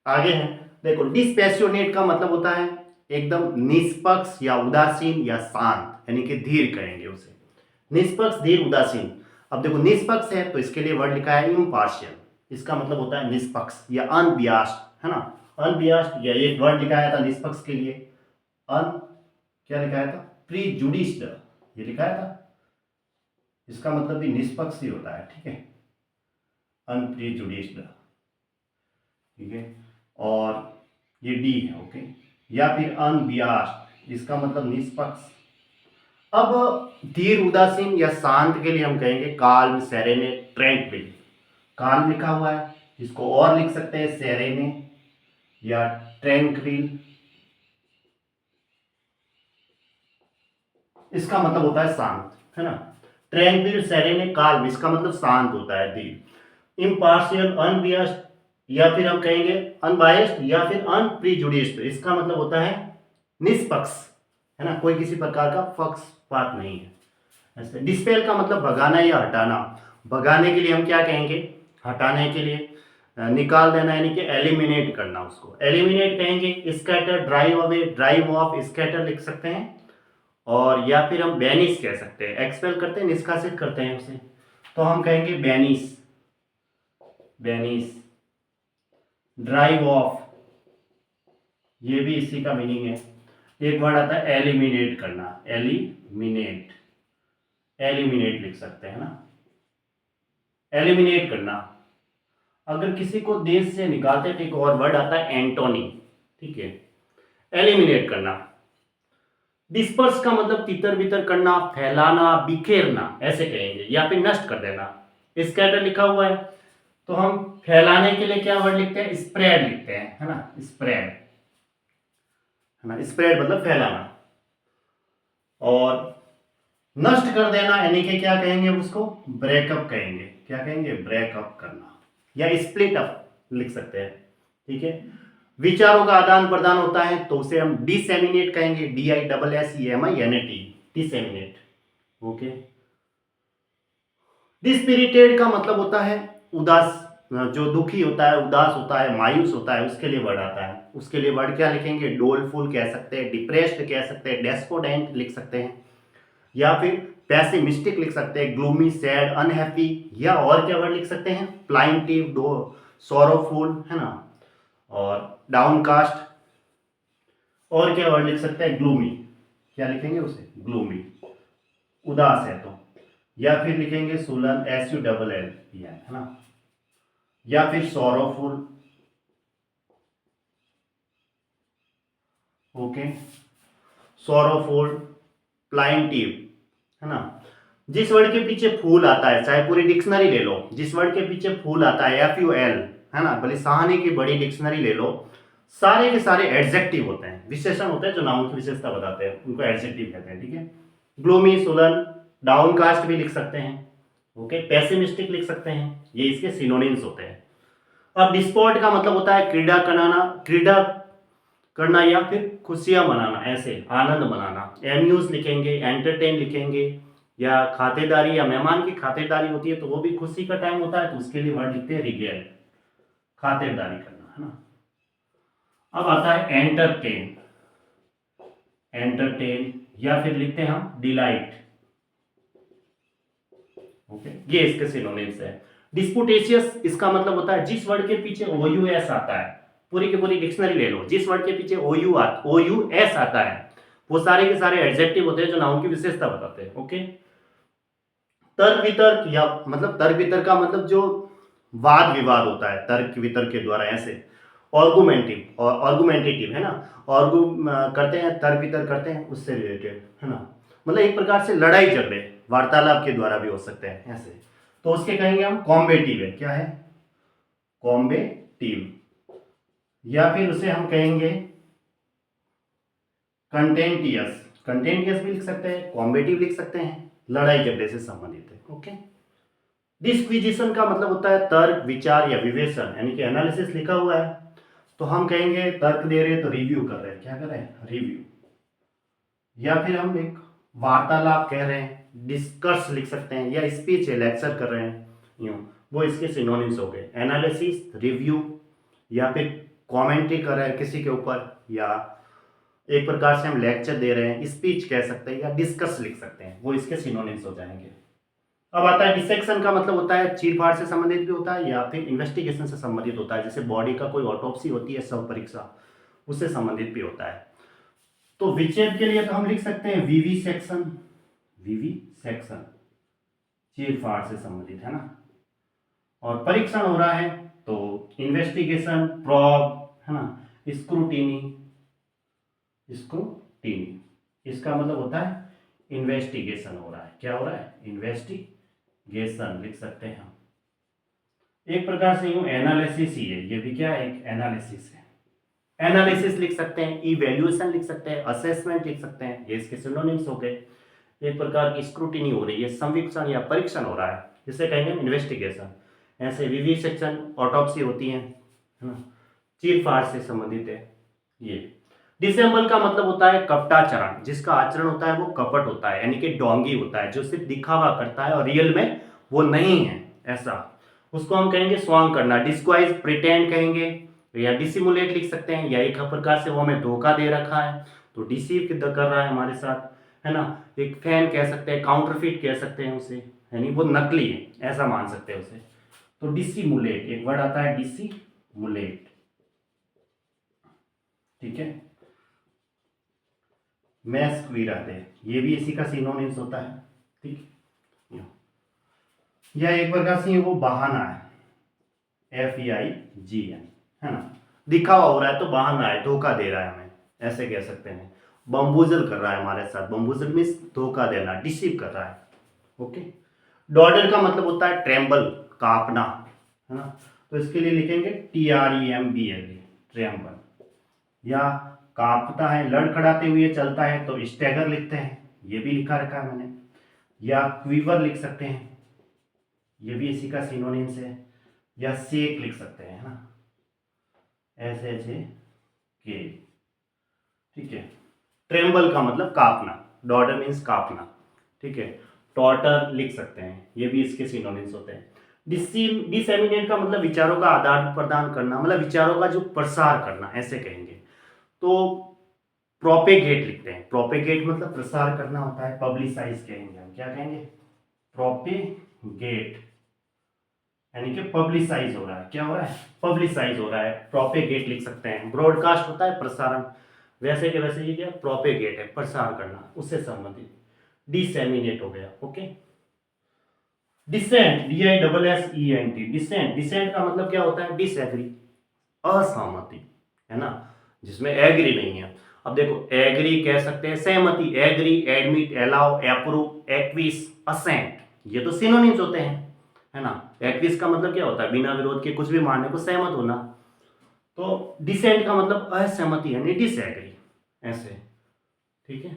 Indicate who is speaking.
Speaker 1: आगे है, देखो डिस्पैशनेट का मतलब होता है एकदम निष्पक्ष या उदासीन या शांत, यानी कि धीर कहेंगे उसे, निष्पक्ष धीर उदासीन। अब देखो निष्पक्ष है तो इसके लिए वर्ड लिखा है इम्पार्शियल, इसका मतलब होता है निष्पक्ष या अनबियास्ड, है ना, अनबियास्ड। या एक वर्ड लिखाया था निष्पक्ष के लिए, अन क्या लिखाया था, प्रीजुडिस्ड, ये लिखाया था, इसका मतलब भी निष्पक्ष ही होता है, ठीक है, अनप्रीजुडिस्ड, ठीक है। और ये डी है, ओके। या फिर अनबियास्ड, इसका मतलब निष्पक्ष। अब धीर उदासीन या शांत के लिए हम कहेंगे काल्म, सेरेने, ट्रैंक्विल। काल्म लिखा हुआ है, इसको और लिख सकते हैं सेरेने या ट्रैंक्विल, इसका मतलब होता है शांत, है ना। ट्रैंक्विल, सेरेने, काल्म, इसका मतलब शांत होता है, धीर। इम्पार्शियल, अनबियस्ड, या फिर हम कहेंगे अनबायस्ड या फिर अनप्रीजुडिस्ड, इसका मतलब होता है निष्पक्ष, है ना, कोई किसी प्रकार का पक्षपात नहीं है। ऐसे डिस्पेल का मतलब भगाना या हटाना। भगाने के लिए हम क्या कहेंगे, हटाने के लिए निकाल देना, यानी कि एलिमिनेट करना, उसको एलिमिनेट कहेंगे। Scatter, drive away, drive of, scatter लिख सकते हैं। और या फिर हम बैनिश कह सकते हैं, एक्सपेल करते हैं, निष्कासित करते हैं उसे, तो हम कहेंगे बैनिश, बैनिश। ड्राइव ऑफ, ये भी इसी का मीनिंग है। एक वर्ड आता है एलिमिनेट करना, एलिमिनेट, एलिमिनेट लिख सकते हैं ना, एलिमिनेट करना। अगर किसी को देश से निकालते तो एक और वर्ड आता है एंटोनी, ठीक है, एलिमिनेट करना। डिस्पर्स का मतलब तितर बितर करना, फैलाना, बिखेरना, ऐसे कहेंगे, या फिर नष्ट कर देना। स्कैटर लिखा हुआ है तो हम फैलाने के लिए क्या वर्ड लिखते हैं, स्प्रेड लिखते हैं, है ना, स्प्रेड, है ना, स्प्रेड मतलब फैलाना। और नष्ट कर देना यानी कि क्या कहेंगे उसको, ब्रेकअप कहेंगे, क्या कहेंगे, ब्रेकअप करना, या स्प्लिट अप लिख सकते हैं, ठीक है। विचारों का आदान प्रदान होता है तो उसे हम डिसेमिनेट कहेंगे, DISSEMINATE, डिसेमिनेट, ओके। डिस्पिरिटेड का मतलब होता है उदास, जो दुखी होता है, उदास होता है, मायूस होता है, उसके लिए वर्ड आता है। उसके लिए वर्ड क्या लिखेंगे, डोलफुल कह सकते हैं, डिप्रेस्ड कह सकते हैं, डेस्पोडेंट लिख सकते हैं, या फिर पेसिमिस्टिक लिख सकते हैं, ग्लूमी, सैड, अनहैप्पी, या और क्या वर्ड लिख सकते हैं, प्लाइंटिव, डो, सोरोफुल, है ना, और डाउनकास्ट। और क्या वर्ड लिख सकते हैं, ग्लूमी, क्या लिखेंगे उसे, ग्लूमी, उदास है तो। या फिर लिखेंगे सुलन, SULL, है ना, या फिर सोरोफुल, ओके, सोरोफुल, प्लाइंटिव, है ना। जिस वर्ड के पीछे फूल आता है, चाहे पूरी डिक्शनरी ले लो, जिस वर्ड के पीछे फूल आता है, FUL, है ना, भले सहानी की बड़ी डिक्शनरी ले लो, सारे के सारे एडजेक्टिव होते हैं, विशेषण होते हैं जो नाउन की विशेषता बताते हैं, उनको एडजेक्टिव कहते हैं, ठीक है। ग्लूमी, सुलन, डाउनकास्ट भी लिख सकते हैं, ओके, पेसिमिस्टिक लिख सकते हैं, ये इसके सिनोनिम्स होते हैं। अब डिस्पोर्ट का मतलब होता है क्रीड़ा कराना, क्रीड़ा करना या फिर खुशियां मनाना, ऐसे आनंद मनाना। एम्यूज लिखेंगे, एंटरटेन लिखेंगे, या खातिरदारी या मेहमान की खातिरदारी होती है तो वो भी खुशी का टाइम होता है तो उसके लिए वर्ड लिखते हैं रिगेल, खातिरदारी करना, है ना। अब आता है एंटरटेन, एंटरटेन, या फिर लिखते हैं हम डिलाइट, ओके, ये इसके सिनोनिम्स है। डिस्पुटेशियस, इसका मतलब होता है जिस वर्ड के पीछे OUS आता है, पूरी की पूरी डिक्शनरी ले लो, जिस वर्ड के पीछे OUS आता है वो सारे के सारे एडजेक्टिव होते हैं जो नाउन की विशेषता बताते हैं, ओके। तर्क वितर्क, या मतलब तर्क वितर्क का मतलब जो वाद विवाद होता है तर्क वितर्क के द्वारा, ऐसे ऑर्गुमेंटिव और ऑर्गुमेंटेटिव, है ना, ऑर्गु करते हैं, तर्क वितर्क करते हैं, उससे रिलेटेड, है ना, मतलब एक प्रकार से लड़ाई झगड़े वार्तालाप के द्वारा भी हो सकते हैं ऐसे, तो उसके कहेंगे हम कॉम्बेटिव है, क्या है, कॉम्बेटिव, या फिर उसे हम कहेंगे कंटेंटियस, कंटेंटियस भी लिख सकते हैं, कॉम्बेटिव लिख सकते हैं, लड़ाई झगड़े से संबंधित है, ओके। डिस्क्विजिशन का मतलब होता है तर्क, विचार या विवेचन, यानी कि एनालिसिस लिखा हुआ है तो हम कहेंगे तर्क दे रहे हैं तो रिव्यू कर रहे हैं, क्या कर रहे हैं, रिव्यू। या फिर हम एक वार्तालाप कह रहे हैं, डिस्कस लिख सकते हैं, या स्पीच है, लेक्चर कर रहे हैं, यूं, वो इसके सिनोनिम्स हो गए, एनालिसिस, रिव्यू, या फिर कमेंट्री कर रहे हैं किसी के ऊपर, या एक प्रकार से हम लेक्चर दे रहे हैं, स्पीच कह सकते हैं, या डिस्कस लिख सकते हैं, वो इसके सिनोनिम्स हो जाएंगे। अब आता है डिसेक्शन का मतलब होता है चीर फाड़ से संबंधित भी होता है या फिर इन्वेस्टिगेशन से संबंधित होता है, जैसे बॉडी का कोई ऑटोप्सी होती है, शव परीक्षा, उससे संबंधित भी होता है। तो विच्छेद के लिए तो हम लिख सकते हैं विवी सेक्शन, विवी सेक्शन चीर फाड़ से संबंधित है ना। और परीक्षण हो रहा है तो इन्वेस्टिगेशन, प्रॉब है ना, स्क्रूटिनी, स्क्रूटिनी, इसका मतलब होता है इन्वेस्टिगेशन हो रहा है। क्या हो रहा है? इन्वेस्टिगेशन लिख सकते हैं हम। एक प्रकार से यूं एनालिसिस ही है, ये भी क्या है? एक एनालिसिस है। एनालिसिस लिख सकते हैं, इवैल्यूएशन लिख सकते हैं, असेसमेंट लिख सकते हैं, ये इसके सिनोनिम्स हो गए। एक प्रकार की स्क्रूटिनी हो रही है, संवीक्षण या परीक्षण हो रहा है, जिसे कहेंगे इन्वेस्टिगेशन। ऐसे विविसेक्शन, ऑटोप्सी होती है ना, चीर फाड़ से संबंधित है ये। डिसेंबल का मतलब होता है कपटाचरण, जिसका आचरण होता है वो कपट होता है, यानी कि डोंगी होता है, जो सिर्फ दिखावा करता है और रियल में वो नहीं है, ऐसा उसको हम कहेंगे स्वांग करना, डिस्क्वाइज, प्रिटेंड कहेंगे, या डिसिमुलेट लिख सकते हैं, या एक प्रकार से वो हमें धोखा दे रखा है तो डिसीव कर रहा है हमारे साथ, है ना। एक फैन कह सकते हैं, काउंटरफिट कह सकते हैं उसे, यानी वो नकली है, ऐसा मान सकते हैं उसे। तो डिसिमुलेट, एक वर्ड आता है डिसिमुलेट, ठीक है। मैस्क्विरादे, ये भी इसी का सिनोनिम्स होता है, ठीक। यह एक प्रकार से वो बहाना है, FEIGN, है ना, दिखावा हो रहा है तो बहाना है, धोखा दे रहा है हमें, ऐसे कह सकते हैं। बम्बूजल कर रहा है हमारे साथ, बम्बूजल मीन्स धोखा देना, डिसीव कर रहा है, ओके। डॉडर का मतलब होता है ट्रेम्बल, कांपना, है ना, तो इसके लिए लिखेंगे TREMBL, ट्रेम्बल, या कांपता है, लड़खड़ाते हुए चलता है तो स्टैगर लिखते हैं, ये भी लिखा रखा है मैंने, या क्वीवर लिख सकते हैं, ये भी इसी का सिनोनिम्स है, या शेक लिख सकते हैं, है ना, SHAK, ठीक है। ट्रेम्बल का मतलब कांपना, डॉडर मीन्स कांपना, ठीक है। टॉटर लिख सकते हैं, ये भी इसके सिनोनिम्स होते हैं। डिसेमिनेट का मतलब विचारों का आदान प्रदान करना, मतलब विचारों का जो प्रसार करना, ऐसे कहेंगे। तो प्रोपेगेट लिखते हैं, प्रोपेगेट मतलब प्रसार करना होता है, पब्लिसाइज कहेंगे हम, क्या कहेंगे? प्रोपेगेट, यानी कि पब्लिसाइज हो रहा है, क्या हो रहा है? पब्लिसाइज हो रहा है, प्रोपेगेट लिख सकते हैं। ब्रॉडकास्ट होता है प्रसारण, वैसे के वैसे ये क्या? प्रोपेगेट है, प्रसार करना, उससे संबंधित। डिसेमिनेट हो गया, okay. Dissent, DISSENT, dissent, dissent का मतलब क्या होता है? डिसएग्री, असहमति, है ना, जिसमें एग्री नहीं है। अब देखो, एग्री कह सकते हैं, सहमति, agree, admit, allow, approve, acquiesce, assent, ये तो सिनोनिम्स होते हैं, है ना। एक्विस का मतलब क्या होता है? बिना विरोध के कुछ भी मानने को सहमत होना। तो डिसेंट का मतलब असहमति, यानी डिसएग्री, ऐसे, ठीक है।